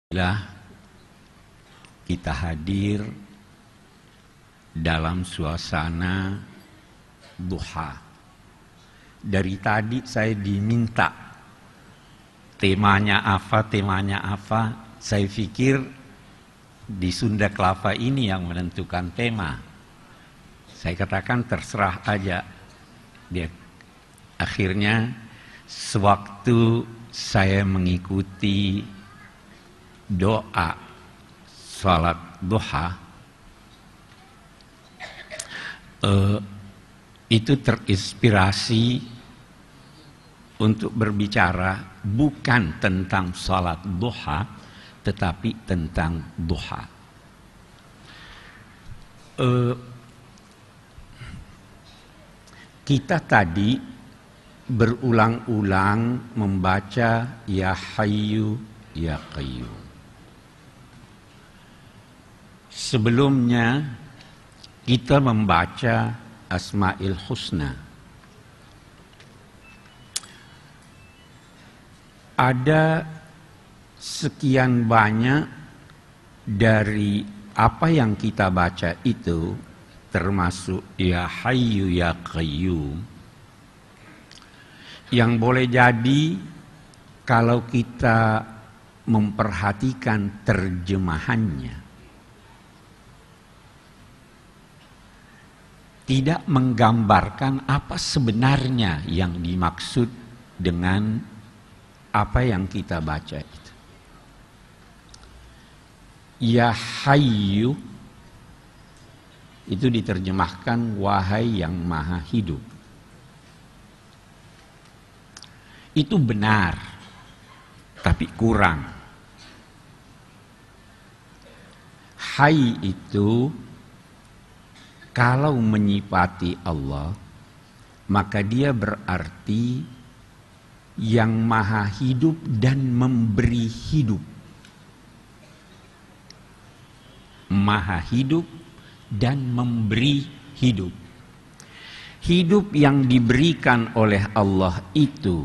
Alhamdulillah kita hadir dalam suasana duha. Dari tadi saya diminta temanya apa. Saya pikir di Sunda Kelapa ini yang menentukan tema. Saya katakan terserah aja. Akhirnya sewaktu saya mengikuti doa salat duha, itu terinspirasi untuk berbicara bukan tentang salat duha, tetapi tentang duha. Kita tadi berulang-ulang membaca Ya Hayyu Ya Qayyum. Sebelumnya kita membaca Asmaul Husna. Ada sekian banyak dari apa yang kita baca itu, termasuk Ya Hayyu Ya Qayyum, yang boleh jadi kalau kita memperhatikan terjemahannya tidak menggambarkan apa sebenarnya yang dimaksud dengan apa yang kita baca itu. Ya Hayyu itu diterjemahkan wahai yang maha hidup. Itu benar, tapi kurang. Hayy itu kalau menyifati Allah, maka dia berarti yang maha hidup dan memberi hidup. Maha hidup dan memberi hidup. Hidup yang diberikan oleh Allah itu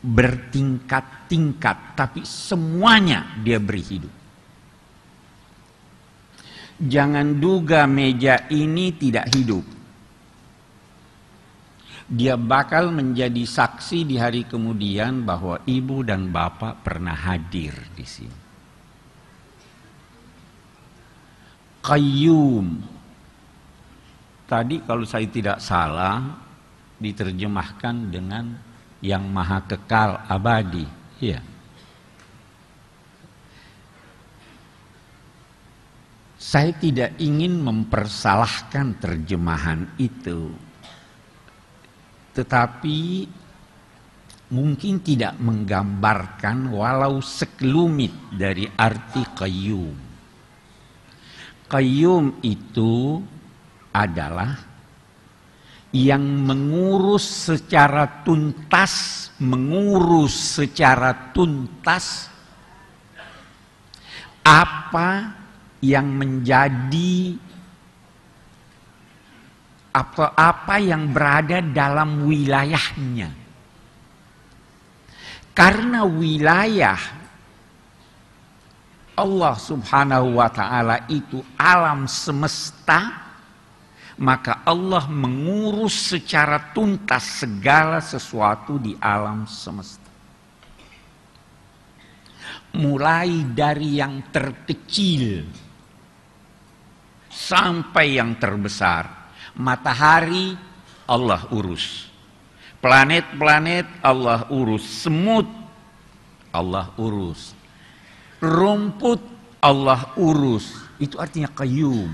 bertingkat-tingkat, tapi semuanya dia beri hidup. Jangan duga meja ini tidak hidup. Dia bakal menjadi saksi di hari kemudian bahwa ibu dan bapak pernah hadir di sini. Qayyum. Tadi kalau saya tidak salah diterjemahkan dengan yang maha kekal abadi. Iya. Saya tidak ingin mempersalahkan terjemahan itu, tetapi mungkin tidak menggambarkan walau sekelumit dari arti qayyum. Qayyum itu adalah yang mengurus secara tuntas, apa yang menjadi apa yang berada dalam wilayahnya. Karena wilayah Allah Subhanahu wa ta'ala itu alam semesta, maka Allah mengurus secara tuntas segala sesuatu di alam semesta. Mulai dari yang terkecil sampai yang terbesar. Matahari Allah urus, planet-planet Allah urus, semut Allah urus, rumput Allah urus. Itu artinya qayyum.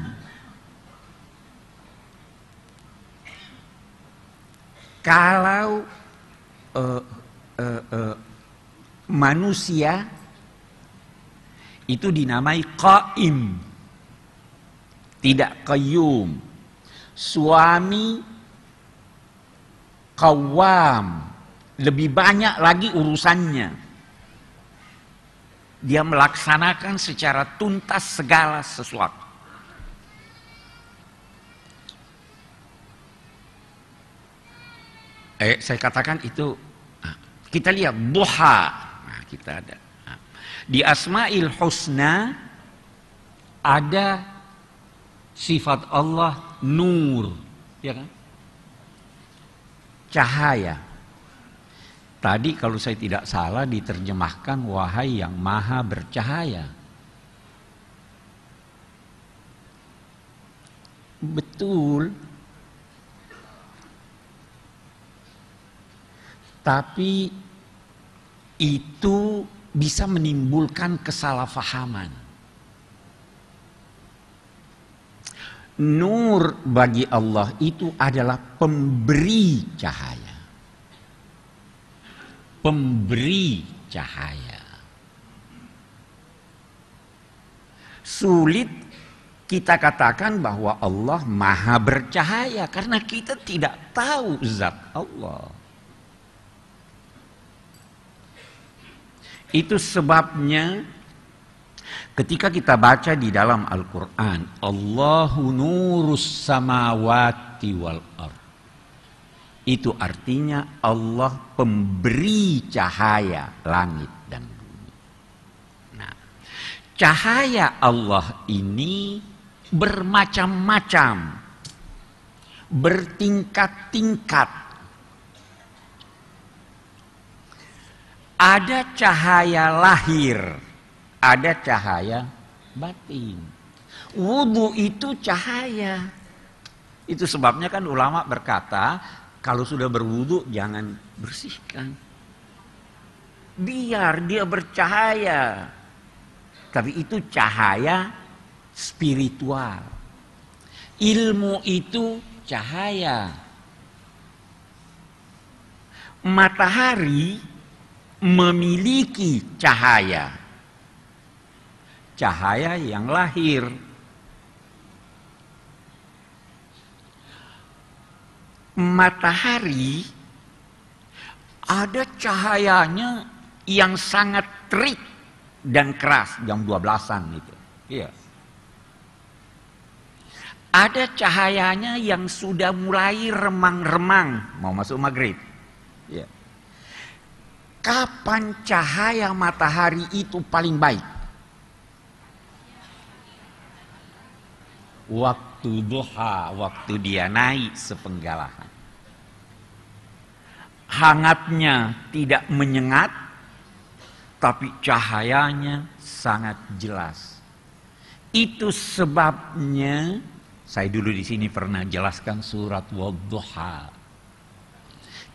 Kalau manusia itu dinamai qaim, tidak qayyum. Suami qawwam, lebih banyak lagi urusannya. Dia melaksanakan secara tuntas segala sesuatu. Saya katakan itu, kita lihat duha, kita ada. Di Asmaul Husna ada sifat Allah nur, ya kan? Cahaya. Tadi kalau saya tidak salah diterjemahkan wahai yang maha bercahaya. Betul. Tapi itu bisa menimbulkan kesalahpahaman. Nur bagi Allah itu adalah pemberi cahaya. Pemberi cahaya. Sulit kita katakan bahwa Allah maha bercahaya karena kita tidak tahu zat Allah. Itu sebabnya ketika kita baca di dalam Al-Quran, Allahu nurus samawati wal ard. Itu artinya Allah pemberi cahaya langit dan bumi. Nah, cahaya Allah ini bermacam-macam, bertingkat-tingkat. Ada cahaya lahir, ada cahaya batin. Wudu itu cahaya. Itu sebabnya kan ulama berkata, kalau sudah berwudu jangan bersihkan. Biar dia bercahaya. Tapi itu cahaya spiritual. Ilmu itu cahaya. Matahari memiliki cahaya. Cahaya yang lahir. Matahari ada cahayanya yang sangat terik dan keras, jam 12-an itu. Iya. Ada cahayanya yang sudah mulai remang-remang, mau masuk maghrib. Iya. Kapan cahaya matahari itu paling baik? Waktu duha, waktu dia naik sepenggalahan. Hangatnya tidak menyengat, tapi cahayanya sangat jelas. Itu sebabnya saya dulu di sini pernah jelaskan surat Wadduha.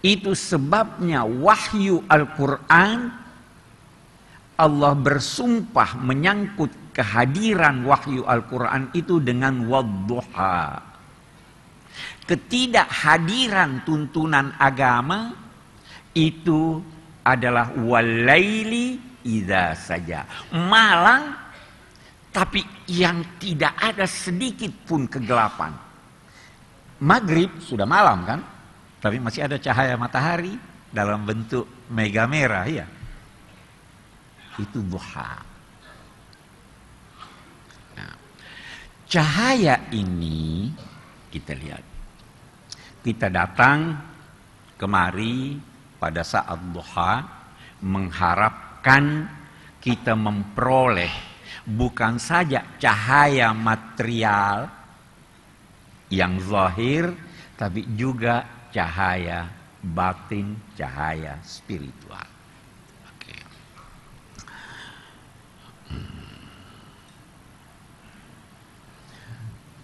Itu sebabnya wahyu Al-Quran, Allah bersumpah menyangkut kehadiran wahyu Al-Quran itu dengan Wadduha. Ketidakhadiran tuntunan agama itu adalah walaili idza saja. Malam, tapi yang tidak ada sedikit pun kegelapan. Maghrib sudah malam kan? Tapi masih ada cahaya matahari dalam bentuk mega merah, ya. Itu duha. Nah, cahaya ini kita lihat. Kita datang kemari pada saat duha mengharapkan kita memperoleh bukan saja cahaya material yang zahir, tapi juga cahaya batin, cahaya spiritual. Oke.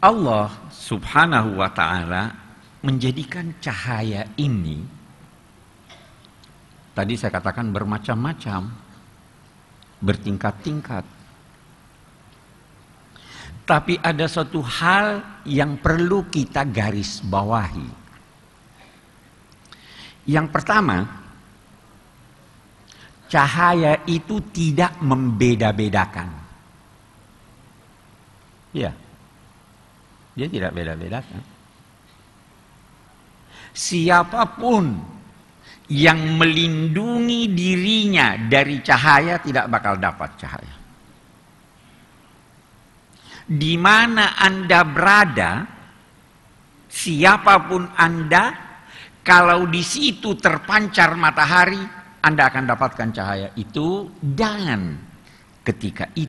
Allah Subhanahu wa ta'ala menjadikan cahaya ini, tadi saya katakan bermacam-macam, bertingkat-tingkat. Tapi ada satu hal yang perlu kita garis bawahi. Yang pertama, cahaya itu tidak membeda-bedakan. Ya, dia tidak beda-bedakan. Siapapun yang melindungi dirinya dari cahaya tidak bakal dapat cahaya. Di mana Anda berada, siapapun Anda, kalau di situ terpancar matahari, Anda akan dapatkan cahaya itu. Dan Ketika itu